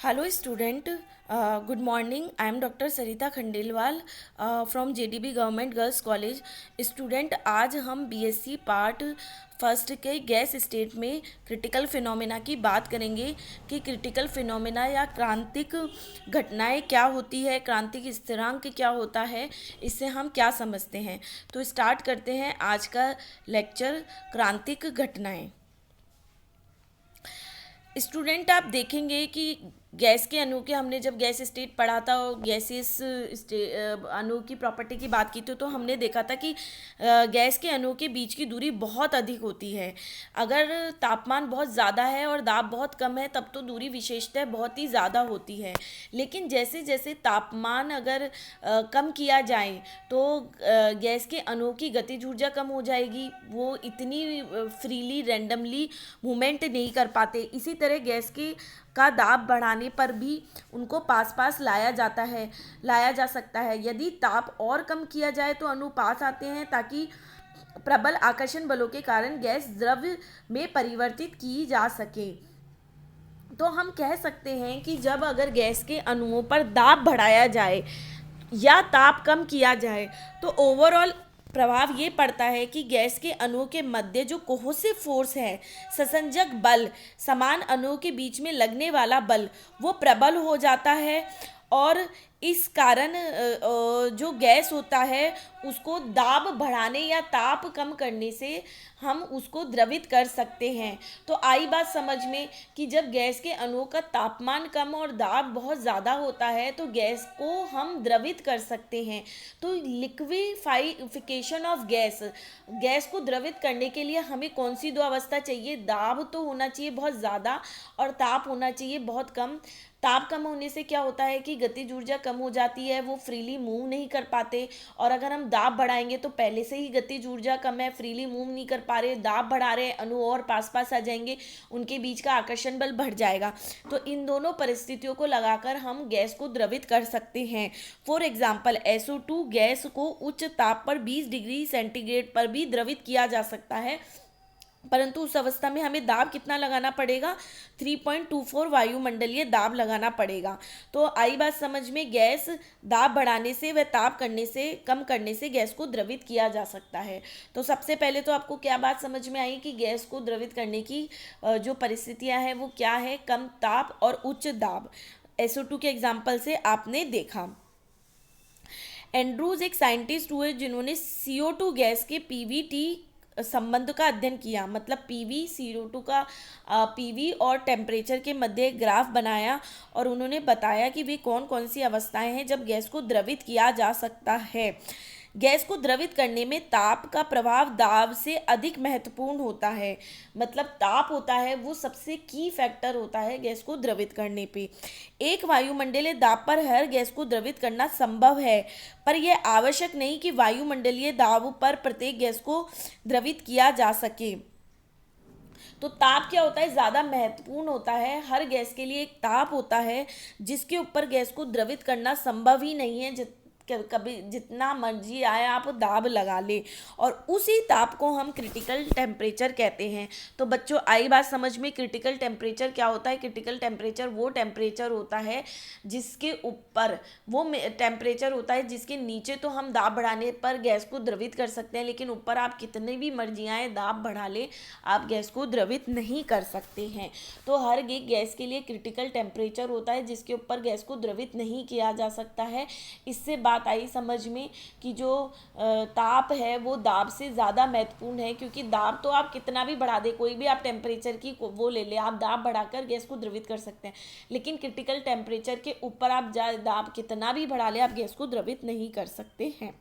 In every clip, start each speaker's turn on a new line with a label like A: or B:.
A: Hello student, good morning. I am Dr. Sarita Khandelwal from JDB Government Girls College. Student आज हम BSc part first के gas state में critical phenomena की बात करेंगे कि क्रिटिकल फिनोमेना या क्रांतिक घटनाएं क्या होती है, क्रांतिक स्थिरांक क्या होता है, इससे हम क्या समझते हैं। तो स्टार्ट करते हैं आज का लेक्चर, क्रांतिक घटनाएं। स्टूडेंट आप देखेंगे कि गैस के अणु के हमने जब गैस स्टेट पढ़ा था और गैसेस अणु की प्रॉपर्टी की बात की थी तो हमने देखा था कि गैस के अणु के बीच की दूरी बहुत अधिक होती है। अगर तापमान बहुत ज़्यादा है और दाब बहुत कम है तब तो दूरी विशेषतः बहुत ही ज़्यादा होती है। लेकिन जैसे जैसे तापमान अगर कम किया जाए तो गैस के अणु की गतिज ऊर्जा कम हो जाएगी, वो इतनी फ्रीली रैंडमली मूवमेंट नहीं कर पाते। इसी तरह गैस के का दाब बढ़ाने पर भी उनको पास पास लाया जा सकता है। यदि ताप और कम किया जाए तो अणु पास आते हैं ताकि प्रबल आकर्षण बलों के कारण गैस द्रव में परिवर्तित की जा सके। तो हम कह सकते हैं कि जब अगर गैस के अणुओं पर दाब बढ़ाया जाए या ताप कम किया जाए तो ओवरऑल प्रभाव ये पड़ता है कि गैस के अणुओं के मध्य जो कोहेसिव फोर्स है, ससंजक बल, समान अणुओं के बीच में लगने वाला बल, वो प्रबल हो जाता है और इस कारण जो गैस होता है उसको दाब बढ़ाने या ताप कम करने से हम उसको द्रवित कर सकते हैं। तो आई बात समझ में कि जब गैस के अणुओं का तापमान कम और दाब बहुत ज़्यादा होता है तो गैस को हम द्रवित कर सकते हैं। तो लिक्विफाइफिकेशन ऑफ गैस को द्रवित करने के लिए हमें कौन सी दो अवस्था चाहिए? दाब तो होना चाहिए बहुत ज़्यादा और ताप होना चाहिए बहुत कम। ताप कम होने से क्या होता है कि गतिज ऊर्जा कम हो जाती है, वो फ्रीली मूव नहीं कर पाते। और अगर हम दाब बढ़ाएंगे तो पहले से ही गतिज ऊर्जा कम है, फ्रीली मूव नहीं कर पा रहे, दाब बढ़ा रहे, अणु और पास पास आ जाएंगे, उनके बीच का आकर्षण बल बढ़ जाएगा। तो इन दोनों परिस्थितियों को लगाकर हम गैस को द्रवित कर सकते हैं। फॉर एग्जाम्पल SO2 गैस को उच्च ताप पर 20 डिग्री सेंटीग्रेड पर भी द्रवित किया जा सकता है, परंतु उस अवस्था में हमें दाब कितना लगाना पड़ेगा? 3.24 वायुमंडलीय दाब लगाना पड़ेगा। तो आई बात समझ में, गैस दाब बढ़ाने से व ताप करने से कम करने से गैस को द्रवित किया जा सकता है। तो सबसे पहले तो आपको क्या बात समझ में आई कि गैस को द्रवित करने की जो परिस्थितियां हैं वो क्या है? कम ताप और उच्च दाब। SO2 के एग्जाम्पल से आपने देखा। एंड्रूज एक साइंटिस्ट हुए जिन्होंने CO2 गैस के पीवीटी संबंध का अध्ययन किया। मतलब पीवी CO2 का पीवी और टेम्परेचर के मध्य एक ग्राफ बनाया और उन्होंने बताया कि वे कौन कौन सी अवस्थाएं हैं जब गैस को द्रवित किया जा सकता है। गैस को द्रवित करने में ताप का प्रभाव दाब से अधिक महत्वपूर्ण होता है। मतलब ताप होता है वो सबसे की फैक्टर होता है गैस को द्रवित करने पे। एक वायुमंडलीय दाब पर हर गैस को द्रवित करना संभव है, पर यह आवश्यक नहीं कि वायुमंडलीय दाब पर प्रत्येक गैस को द्रवित किया जा सके। तो ताप क्या होता है? ज़्यादा महत्वपूर्ण होता है। हर गैस के लिए एक ताप होता है जिसके ऊपर गैस को द्रवित करना संभव ही नहीं है। कभी जितना मर्जी आए आप दाब लगा ले, और उसी ताप को हम क्रिटिकल टेम्परेचर कहते हैं। तो बच्चों आई बात समझ में, क्रिटिकल टेम्परेचर क्या होता है? क्रिटिकल टेम्परेचर वो टेम्परेचर होता है जिसके ऊपर, वो टेम्परेचर होता है जिसके नीचे तो हम दाब बढ़ाने पर गैस को द्रवित कर सकते हैं, लेकिन ऊपर आप कितने भी मर्जी आए दाब बढ़ा ले आप गैस को द्रवित नहीं कर सकते हैं। तो हर एक गैस के लिए क्रिटिकल टेम्परेचर होता है जिसके ऊपर गैस को द्रवित नहीं किया जा सकता है। इससे बात आई समझ में कि जो ताप है वो दाब से ज़्यादा महत्वपूर्ण है, क्योंकि दाब तो आप कितना भी बढ़ा दे, कोई भी आप टेम्परेचर की वो ले ले, आप दाब बढ़ाकर गैस को द्रवित कर सकते हैं, लेकिन क्रिटिकल टेम्परेचर के ऊपर आप दाब कितना भी बढ़ा ले आप गैस को द्रवित नहीं कर सकते हैं।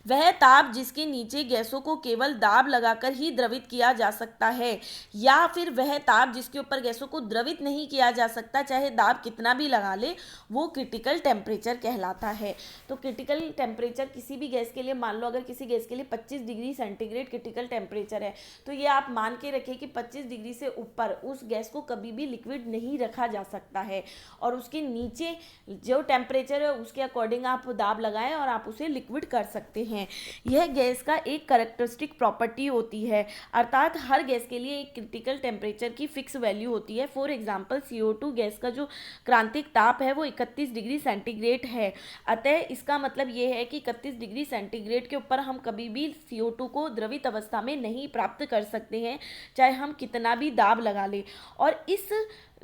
A: वह ताप जिसके नीचे गैसों को केवल दाब लगाकर ही द्रवित किया जा सकता है, या फिर वह ताप जिसके ऊपर गैसों को द्रवित नहीं किया जा सकता चाहे दाब कितना भी लगा ले, वो क्रिटिकल टेम्परेचर कहलाता है। तो क्रिटिकल टेम्परेचर किसी भी गैस के लिए, मान लो अगर किसी गैस के लिए 25 डिग्री सेंटीग्रेड क्रिटिकल टेम्परेचर है, तो ये आप मान के रखें कि 25 डिग्री से ऊपर उस गैस को कभी भी लिक्विड नहीं रखा जा सकता है, और उसके नीचे जो टेम्परेचर है उसके अकॉर्डिंग आप दाब लगाएं और आप उसे लिक्विड कर सकते हैं। हैं। यह गैस का एक कैरेक्टरिस्टिक प्रॉपर्टी होती है, अर्थात हर गैस के लिए एक क्रिटिकल टेम्परेचर की फिक्स वैल्यू होती है। फॉर एग्जांपल CO2 गैस का जो क्रांतिक ताप है वो 31 डिग्री सेंटीग्रेड है। अतः इसका मतलब ये है कि 31 डिग्री सेंटीग्रेड के ऊपर हम कभी भी CO2 को द्रवित अवस्था में नहीं प्राप्त कर सकते हैं, चाहे हम कितना भी दाब लगा लें। और इस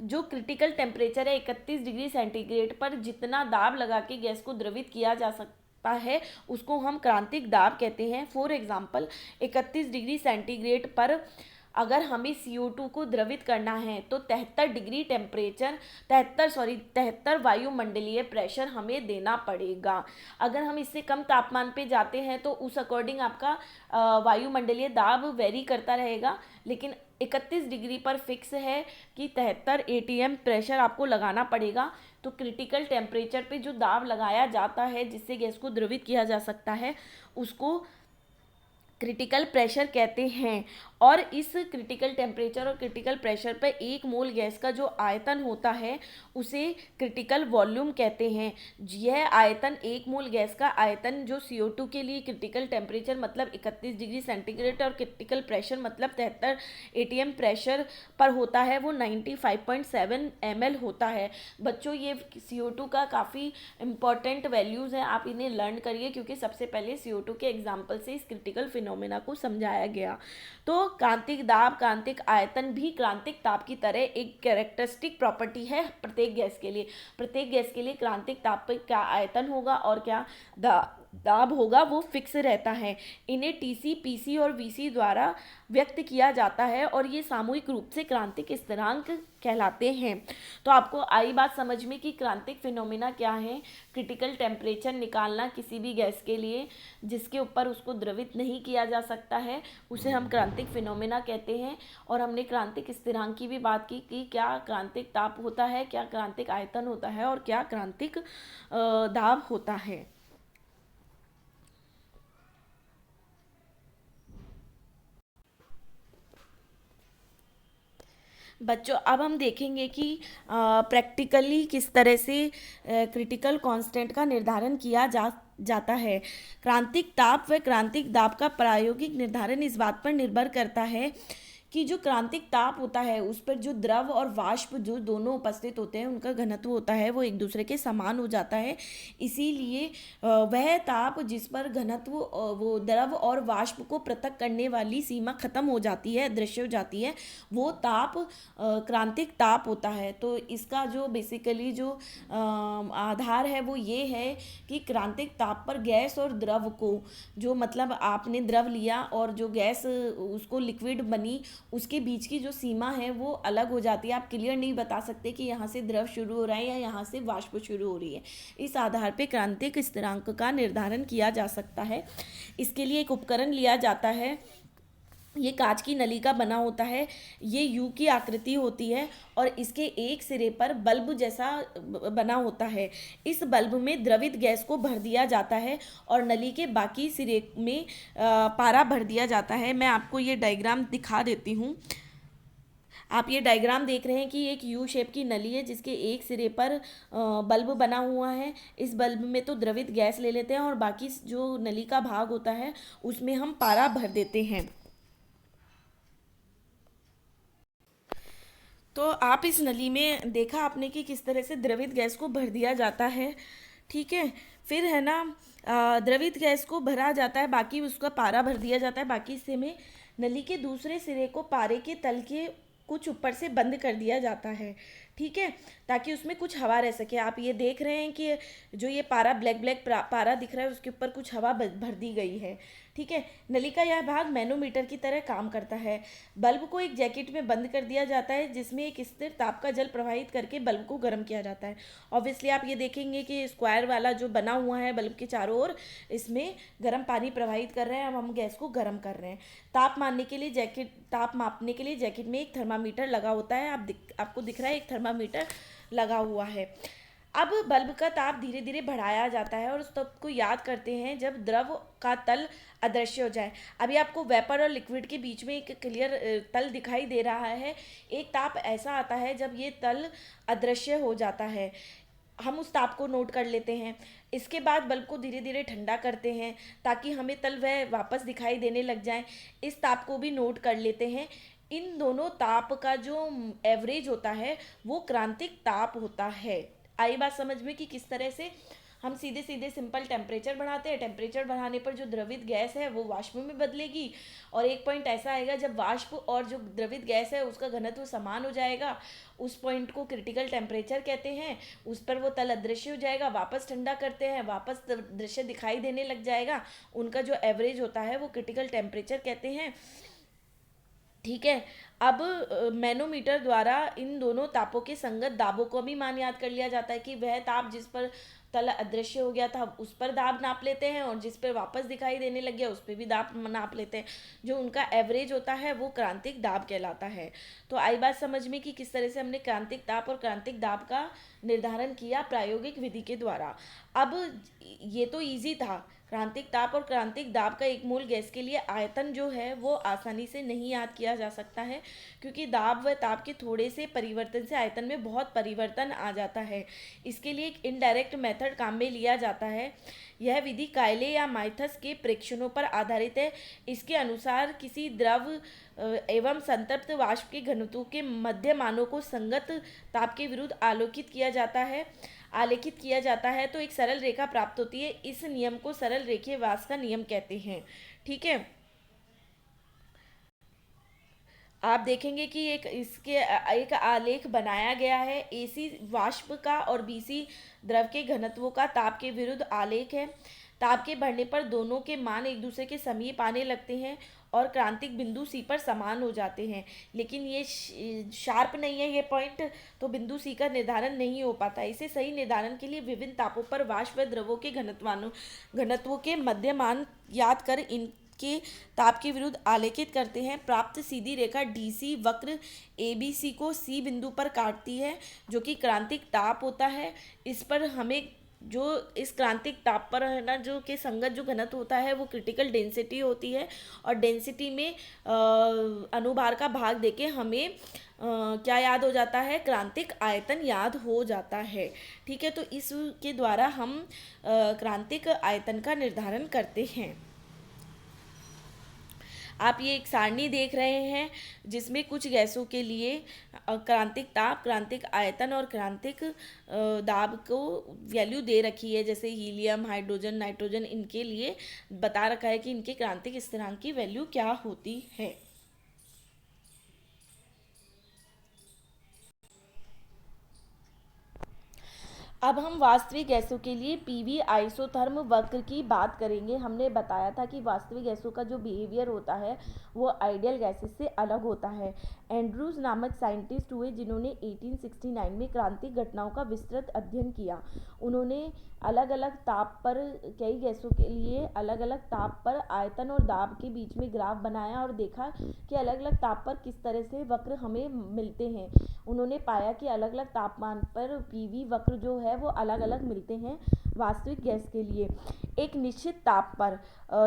A: जो क्रिटिकल टेम्परेचर है 31 डिग्री सेंटीग्रेड पर जितना दाब लगा के गैस को द्रवित किया जा सकता है उसको हम क्रांतिक दाब कहते हैं। फॉर एग्जांपल 31 डिग्री सेंटीग्रेड पर अगर हमें CO2 को द्रवित करना है तो 73 वायुमंडलीय प्रेशर हमें देना पड़ेगा। अगर हम इससे कम तापमान पे जाते हैं तो उस अकॉर्डिंग आपका वायुमंडलीय दाब वेरी करता रहेगा, लेकिन 31 डिग्री पर फिक्स है कि 73 ATM प्रेशर आपको लगाना पड़ेगा। तो क्रिटिकल टेम्परेचर पे जो दाब लगाया जाता है जिससे गैस को द्रवित किया जा सकता है उसको क्रिटिकल प्रेशर कहते हैं। और इस क्रिटिकल टेम्परेचर और क्रिटिकल प्रेशर पर 1 मोल गैस का जो आयतन होता है उसे क्रिटिकल वॉल्यूम कहते हैं। यह आयतन 1 मोल गैस का आयतन जो CO2 के लिए क्रिटिकल टेम्परेचर मतलब 31 डिग्री सेंटीग्रेड और क्रिटिकल प्रेशर मतलब 73 ATM प्रेशर पर होता है वो 95.7 ml होता है। बच्चों ये CO2 का काफ़ी इम्पॉर्टेंट वैल्यूज़ हैं, आप इन्हें लर्न करिए क्योंकि सबसे पहले CO2 के एग्जाम्पल से इस क्रिटिकल फिनोमेना को समझाया गया। तो क्रांतिक दाब, क्रांतिक आयतन भी क्रांतिक ताप की तरह एक कैरेक्टरिस्टिक प्रॉपर्टी है प्रत्येक गैस के लिए। प्रत्येक गैस के लिए क्रांतिक ताप पर क्या आयतन होगा और क्या दाब होगा वो फिक्स रहता है। इन्हें TC, PC और VC द्वारा व्यक्त किया जाता है और ये सामूहिक रूप से क्रांतिक स्थिरांक कहलाते हैं। तो आपको आई बात समझ में कि क्रांतिक फिनोमेना क्या है। क्रिटिकल टेम्परेचर निकालना किसी भी गैस के लिए जिसके ऊपर उसको द्रवित नहीं किया जा सकता है उसे हम क्रांतिक फिनोमेना कहते हैं। और हमने क्रांतिक स्थिरांक की भी बात की कि क्या क्रांतिक ताप होता है, क्या क्रांतिक आयतन होता है और क्या क्रांतिक दाब होता है। बच्चों अब हम देखेंगे कि प्रैक्टिकली किस तरह से क्रिटिकल कांस्टेंट का निर्धारण किया जाता है। क्रांतिक ताप व क्रांतिक दाब का प्रायोगिक निर्धारण इस बात पर निर्भर करता है कि जो क्रांतिक ताप होता है उस पर जो द्रव और वाष्प जो दोनों उपस्थित होते हैं उनका घनत्व होता है वो एक दूसरे के समान हो जाता है। इसीलिए वह ताप जिस पर घनत्व वो द्रव और वाष्प को पृथक करने वाली सीमा खत्म हो जाती है, अदृश्य हो जाती है, वो ताप क्रांतिक ताप होता है। तो इसका जो बेसिकली जो आधार है वो ये है कि क्रांतिक ताप पर गैस और द्रव को जो मतलब आपने द्रव लिया और जो गैस उसको लिक्विड बनी उसके बीच की जो सीमा है वो अलग हो जाती है। आप क्लियर नहीं बता सकते कि यहाँ से द्रव शुरू हो रहा है या यहाँ से वाष्प शुरू हो रही है। इस आधार पे क्रांतिक स्थिरांक का निर्धारण किया जा सकता है। इसके लिए एक उपकरण लिया जाता है, ये कांच की नली का बना होता है, ये यू की आकृति होती है और इसके एक सिरे पर बल्ब जैसा बना होता है। इस बल्ब में द्रवित गैस को भर दिया जाता है और नली के बाकी सिरे में पारा भर दिया जाता है। मैं आपको ये डायग्राम दिखा देती हूँ। आप ये डायग्राम देख रहे हैं कि एक यू शेप की नली है जिसके एक सिरे पर बल्ब बना हुआ है। इस बल्ब में तो द्रवित गैस ले लेते हैं और बाकी जो नली का भाग होता है उसमें हम पारा भर देते हैं। तो आप इस नली में देखा आपने कि किस तरह से द्रवित गैस को भर दिया जाता है, ठीक है। फिर है ना द्रवित गैस को भरा जाता है, बाकी उसका पारा भर दिया जाता है, बाकी हिस्से में नली के दूसरे सिरे को पारे के तल के कुछ ऊपर से बंद कर दिया जाता है, ठीक है, ताकि उसमें कुछ हवा रह सके। आप ये देख रहे हैं कि जो ये पारा ब्लैक ब्लैक पारा दिख रहा है उसके ऊपर कुछ हवा भर दी गई है, ठीक है। नली का यह भाग मैनोमीटर की तरह काम करता है। बल्ब को एक जैकेट में बंद कर दिया जाता है जिसमें एक स्थिर ताप का जल प्रवाहित करके बल्ब को गर्म किया जाता है। ऑब्वियसली आप ये देखेंगे कि स्क्वायर वाला जो बना हुआ है बल्ब के चारों ओर, इसमें गर्म पानी प्रवाहित कर रहे हैं। अब हम गैस को गर्म कर रहे हैं। ताप मापने के लिए जैकेट में एक थर्मामीटर लगा होता है। आपको दिख रहा है एक थर्मामीटर लगा हुआ है। अब बल्ब का ताप धीरे धीरे बढ़ाया जाता है और उस ताप को याद करते हैं जब द्रव का तल अदृश्य हो जाए। अभी आपको वेपर और लिक्विड के बीच में एक क्लियर तल दिखाई दे रहा है। एक ताप ऐसा आता है जब ये तल अदृश्य हो जाता है। हम उस ताप को नोट कर लेते हैं। इसके बाद बल्ब को धीरे धीरे ठंडा करते हैं ताकि हमें तल वह वापस दिखाई देने लग जाए। इस ताप को भी नोट कर लेते हैं। इन दोनों ताप का जो एवरेज होता है वो क्रांतिक ताप होता है। आई बात समझ में कि किस तरह से हम सीधे सीधे सिंपल टेम्परेचर बढ़ाते हैं। टेम्परेचर बढ़ाने पर जो द्रवित गैस है वो वाष्प में बदलेगी, और एक पॉइंट ऐसा आएगा जब वाष्प और जो द्रवित गैस है उसका घनत्व समान हो जाएगा। उस पॉइंट को क्रिटिकल टेम्परेचर कहते हैं। उस पर वो तल अदृश्य हो जाएगा, वापस ठंडा करते हैं, वापस दृश्य दिखाई देने लग जाएगा। उनका जो एवरेज होता है वो क्रिटिकल टेम्परेचर कहते हैं। ठीक है। अब मैनोमीटर द्वारा इन दोनों तापों के संगत दाबों को भी मान याद कर लिया जाता है कि वह ताप जिस पर तल अदृश्य हो गया था उस पर दाब नाप लेते हैं, और जिस पर वापस दिखाई देने लग गया उस पर भी दाब नाप लेते हैं। जो उनका एवरेज होता है वो क्रांतिक दाब कहलाता है। तो आई बात समझ में कि किस तरह से हमने क्रांतिक ताप और क्रांतिक दाब का निर्धारण किया प्रायोगिक विधि के द्वारा। अब ये तो इजी था। क्रांतिक ताप और क्रांतिक दाब का एक मोल गैस के लिए आयतन जो है वो आसानी से नहीं याद किया जा सकता है, क्योंकि दाब व ताप के थोड़े से परिवर्तन से आयतन में बहुत परिवर्तन आ जाता है। इसके लिए एक इनडायरेक्ट मेथड काम में लिया जाता है। यह विधि कायले या माइथस के प्रेक्षणों पर आधारित है। इसके अनुसार किसी द्रव एवं संतृप्त वाष्प के घनत्व के मध्य मानों को संगत ताप के विरुद्ध आलेखित किया जाता है तो एक सरल रेखा प्राप्त होती है। इस नियम को सरल रेखीय व्यास का नियम कहते हैं। ठीक है। आप देखेंगे कि एक आलेख बनाया गया है। एसी वाष्प का और बीसी द्रव के घनत्वों का ताप के विरुद्ध आलेख है। ताप के बढ़ने पर दोनों के मान एक दूसरे के समीप आने लगते हैं और क्रांतिक बिंदु सी पर समान हो जाते हैं, लेकिन ये शार्प नहीं है ये पॉइंट, तो बिंदु सी का निर्धारण नहीं हो पाता। इसे सही निर्धारण के लिए विभिन्न तापों पर वाष्प व द्रवों के घनत्वों के मध्य मान याद कर इनके ताप के विरुद्ध आलेखित करते हैं। प्राप्त सीधी रेखा डीसी वक्र एबीसी को सी बिंदु पर काटती है जो कि क्रांतिक ताप होता है। इस पर हमें जो इस क्रांतिक ताप पर है ना जो कि संगत जो घनत्व होता है वो क्रिटिकल डेंसिटी होती है, और डेंसिटी में अनुभार का भाग देके हमें क्या याद हो जाता है, क्रांतिक आयतन याद हो जाता है। ठीक है। तो इसके द्वारा हम क्रांतिक आयतन का निर्धारण करते हैं। आप ये एक सारणी देख रहे हैं जिसमें कुछ गैसों के लिए क्रांतिक ताप, क्रांतिक आयतन और क्रांतिक दाब को वैल्यू दे रखी है। जैसे हीलियम, हाइड्रोजन, नाइट्रोजन, इनके लिए बता रखा है कि इनके क्रांतिक स्थिरांक की वैल्यू क्या होती है। अब हम वास्तविक गैसों के लिए पीवी आइसोथर्म वक्र की बात करेंगे। हमने बताया था कि वास्तविक गैसों का जो बिहेवियर होता है वो आइडियल गैसेस से अलग होता है। एंड्रूज नामक साइंटिस्ट हुए जिन्होंने 1869 में क्रांतिक घटनाओं का विस्तृत अध्ययन किया। उन्होंने अलग अलग ताप पर कई गैसों के लिए अलग अलग ताप पर आयतन और दाब के बीच में ग्राफ बनाया और देखा कि अलग अलग ताप पर किस तरह से वक्र हमें मिलते हैं। उन्होंने पाया कि अलग अलग तापमान पर पीवी वक्र जो है वो अलग अलग मिलते हैं वास्तविक गैस के लिए। एक निश्चित ताप पर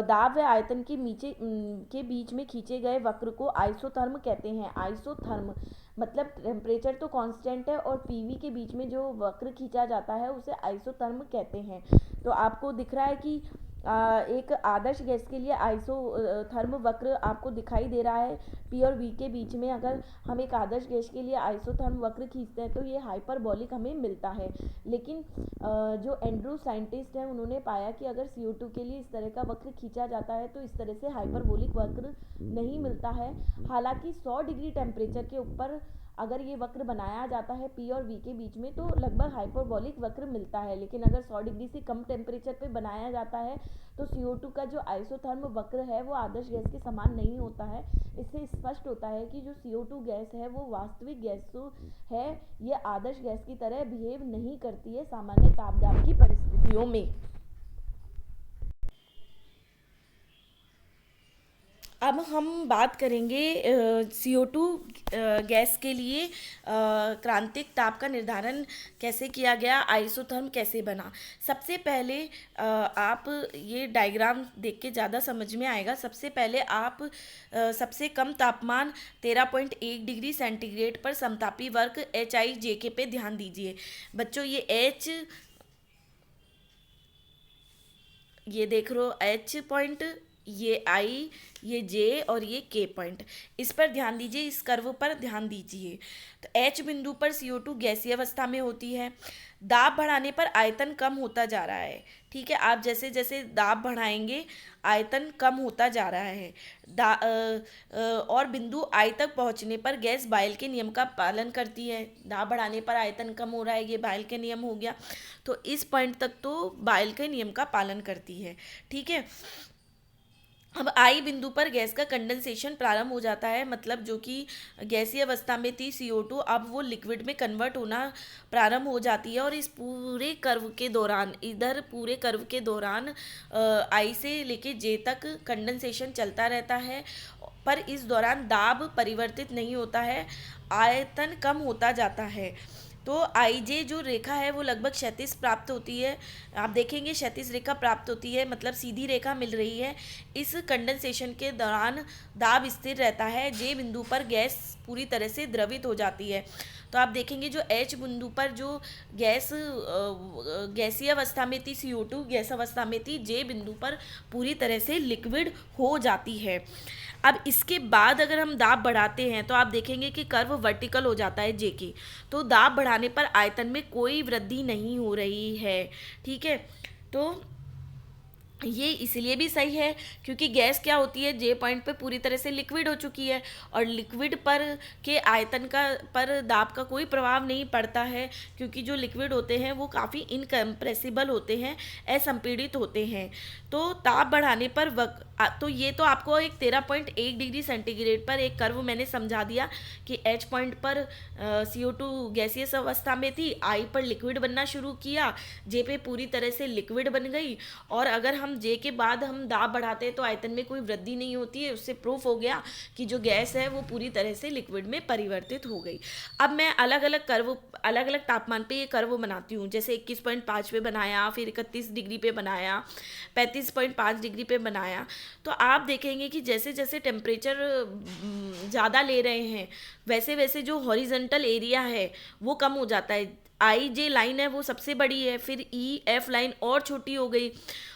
A: दाब व आयतन के बीच में खींचे गए वक्र को आइसोथर्म कहते हैं। आइसोथर्म मतलब टेम्परेचर तो कांस्टेंट है और पीवी के बीच में जो वक्र खींचा जाता है उसे आइसोथर्म कहते हैं। तो आपको दिख रहा है कि एक आदर्श गैस के लिए आइसोथर्म वक्र आपको दिखाई दे रहा है। पी और वी के बीच में अगर हम एक आदर्श गैस के लिए आइसोथर्म वक्र खींचते हैं तो ये हाइपरबॉलिक हमें मिलता है। लेकिन जो एंड्रू साइंटिस्ट हैं उन्होंने पाया कि अगर CO2 के लिए इस तरह का वक्र खींचा जाता है तो इस तरह से हाइपरबॉलिक वक्र नहीं मिलता है। हालांकि 100 डिग्री टेम्परेचर के ऊपर अगर ये वक्र बनाया जाता है पी और वी के बीच में तो लगभग हाइपरबॉलिक वक्र मिलता है। लेकिन अगर 100 डिग्री से कम टेम्परेचर पे बनाया जाता है तो CO2 का जो आइसोथर्म वक्र है वो आदर्श गैस के समान नहीं होता है। इससे स्पष्ट होता है कि जो CO2 गैस है वो वास्तविक गैस है, ये आदर्श गैस की तरह बिहेव नहीं करती है सामान्य तापदाब की परिस्थितियों में। अब हम बात करेंगे CO2 गैस के लिए क्रांतिक ताप का निर्धारण कैसे किया गया, आइसोथर्म कैसे बना। सबसे पहले आप ये डायग्राम देख के ज़्यादा समझ में आएगा। सबसे पहले आप सबसे कम तापमान 13.1 डिग्री सेंटीग्रेड पर समतापी वक्र HIJK पे ध्यान दीजिए। बच्चों ये देख लो H पॉइंट, ये I, ये J और ये K पॉइंट, इस पर ध्यान दीजिए, इस कर्व पर ध्यान दीजिए। तो H बिंदु पर CO2 गैसीय अवस्था में होती है। दाब बढ़ाने पर आयतन कम होता जा रहा है। ठीक है, आप जैसे जैसे दाब बढ़ाएंगे आयतन कम होता जा रहा है। और बिंदु I तक पहुंचने पर गैस बायल के नियम का पालन करती है। दाब बढ़ाने पर आयतन कम हो रहा है, ये बायल के नियम हो गया। तो इस पॉइंट तक तो बायल के नियम का पालन करती है। ठीक है, अब आई बिंदु पर गैस का कंडेंसेशन प्रारंभ हो जाता है, मतलब जो कि गैसीय अवस्था में थी CO2 अब वो लिक्विड में कन्वर्ट होना प्रारंभ हो जाती है। और इस पूरे कर्व के दौरान, इधर पूरे कर्व के दौरान आई से लेके जे तक कंडेंसेशन चलता रहता है, पर इस दौरान दाब परिवर्तित नहीं होता है, आयतन कम होता जाता है। तो IJ जो रेखा है वो लगभग क्षैतिज प्राप्त होती है। आप देखेंगे क्षैतिज रेखा प्राप्त होती है, मतलब सीधी रेखा मिल रही है। इस कंडेंसेशन के दौरान दाब स्थिर रहता है। J बिंदु पर गैस पूरी तरह से द्रवित हो जाती है। तो आप देखेंगे जो H बिंदु पर जो गैसीय अवस्था में थी, CO2 गैस अवस्था में थी, J बिंदु पर पूरी तरह से लिक्विड हो जाती है। अब इसके बाद अगर हम दाब बढ़ाते हैं तो आप देखेंगे कि कर्व वर्टिकल हो जाता है J की। तो दाब बढ़ाने पर आयतन में कोई वृद्धि नहीं हो रही है। ठीक है, तो ये इसलिए भी सही है क्योंकि गैस क्या होती है, J पॉइंट पे पूरी तरह से लिक्विड हो चुकी है और लिक्विड पर के आयतन का पर दाब का कोई प्रभाव नहीं पड़ता है, क्योंकि जो लिक्विड होते हैं वो काफ़ी इनकम्प्रेसिबल होते हैं, असंपीड़ित होते हैं। तो ताप बढ़ाने पर तो ये तो आपको एक 13.1 डिग्री सेंटीग्रेड पर एक कर्व मैंने समझा दिया कि H पॉइंट पर CO2 गैसियस अवस्था में थी, I पर लिक्विड बनना शुरू किया, J पे पूरी तरह से लिक्विड बन गई। और अगर हम J के बाद हम दाब बढ़ाते हैं तो आयतन में कोई वृद्धि नहीं होती है। उससे प्रूफ हो गया कि जो गैस है वो पूरी तरह से लिक्विड में परिवर्तित हो गई। अब मैं अलग अलग तापमान पे ये कर्व बनाती हूँ। जैसे 21.5 पे बनाया, फिर 31 डिग्री पे बनाया, 35.5 डिग्री पे बनाया। तो आप देखेंगे कि जैसे जैसे टेम्परेचर ज़्यादा ले रहे हैं वैसे वैसे जो हॉरिजॉन्टल एरिया है वो कम हो जाता है। IJ लाइन है वो सबसे बड़ी है, फिर EF लाइन और छोटी हो गई,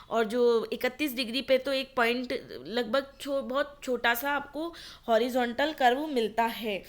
A: और जो 31 डिग्री पे तो एक पॉइंट लगभग बहुत छोटा सा आपको हॉरिजॉन्टल कर्व मिलता है।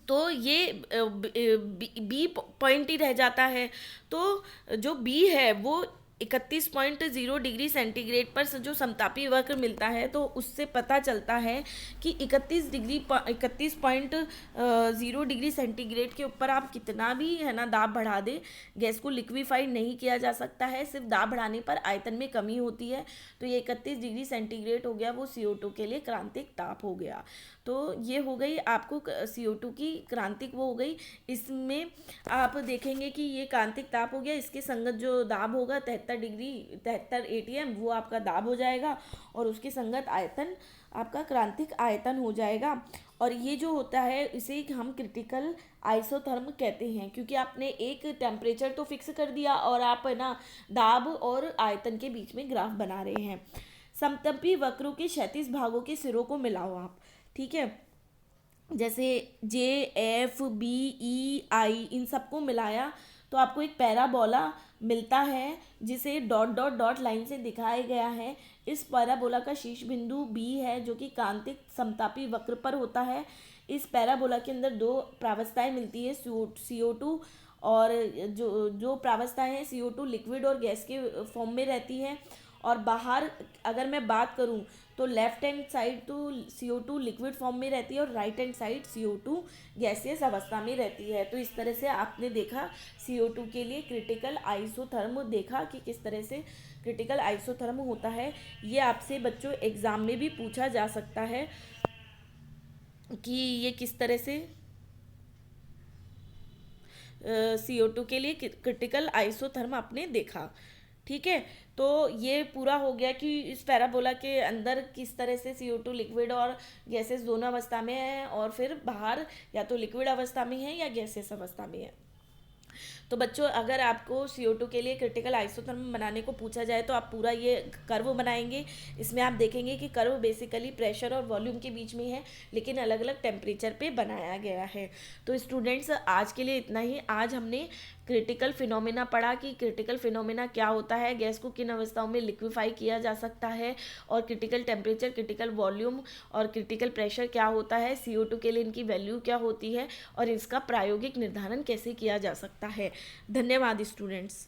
A: तो ये बी पॉइंट ही रह जाता है। तो जो बी है वो 31.0 डिग्री सेंटीग्रेड पर जो समतापी वक्र मिलता है, तो उससे पता चलता है कि 31.0 डिग्री सेंटीग्रेड के ऊपर आप कितना भी है ना दाब बढ़ा दे, गैस को लिक्विफाइड नहीं किया जा सकता है। सिर्फ दाब बढ़ाने पर आयतन में कमी होती है। तो ये 31 डिग्री सेंटीग्रेड हो गया, वो CO2 के लिए क्रांतिक ताप हो गया। तो ये हो गई आपको CO2 की क्रांतिक वो हो गई। इसमें आप देखेंगे कि ये क्रांतिक ताप हो गया, इसके संगत जो दाब होगा 73 ATM वो आपका दाब हो जाएगा, और उसके संगत आयतन आपका क्रांतिक आयतन हो जाएगा। और ये जो होता है इसे हम क्रिटिकल आइसोथर्म कहते हैं, क्योंकि आपने एक टेम्परेचर तो फिक्स कर दिया और आप है ना दाब और आयतन के बीच में ग्राफ बना रहे हैं। समतापी वक्रों के क्षैतिज भागों के सिरों को मिलाओ आप। ठीक है, जैसे JFBEI इन सबको मिलाया तो आपको एक पैराबोला मिलता है, जिसे डॉट डॉट डॉट लाइन से दिखाया गया है। इस पैराबोला का शीर्ष बिंदु B है जो कि क्रांतिक समतापी वक्र पर होता है। इस पैराबोला के अंदर दो प्रावस्थाएं मिलती है, CO2, और जो प्रावस्थाएं हैं CO2 लिक्विड और गैस के फॉर्म में रहती है। और बाहर अगर मैं बात करूं तो लेफ्ट हैंड साइड तो CO2 लिक्विड फॉर्म में रहती है और right hand side CO2 gaseous अवस्था में रहती है। तो इस तरह से आपने देखा CO2 के लिए क्रिटिकल आइसोथर्म देखा कि किस तरह से क्रिटिकल आइसोथर्म होता है। ये आपसे बच्चों एग्ज़ाम में भी पूछा जा सकता है कि ये किस तरह से CO2 के लिए क्रिटिकल आइसोथर्म आपने देखा। ठीक है। तो ये पूरा हो गया कि इस पैराबोला के अंदर किस तरह से CO2 लिक्विड और गैसेस दोनों अवस्था में है, और फिर बाहर या तो लिक्विड अवस्था में है या गैसेस अवस्था में है। तो बच्चों, अगर आपको CO2 के लिए क्रिटिकल आइसोथर्म बनाने को पूछा जाए तो आप पूरा ये कर्व बनाएंगे। इसमें आप देखेंगे कि कर्व बेसिकली प्रेशर और वॉल्यूम के बीच में है, लेकिन अलग अलग टेम्परेचर पे बनाया गया है। तो स्टूडेंट्स, आज के लिए इतना ही। आज हमने क्रिटिकल फिनोमेना पढ़ा कि क्रिटिकल फिनोमेना क्या होता है, गैस को किन अवस्थाओं में लिक्विफाई किया जा सकता है, और क्रिटिकल टेम्परेचर, क्रिटिकल वॉल्यूम और क्रिटिकल प्रेशर क्या होता है, CO2 के लिए इनकी वैल्यू क्या होती है, और इसका प्रायोगिक निर्धारण कैसे किया जा सकता है। धन्यवाद स्टूडेंट्स।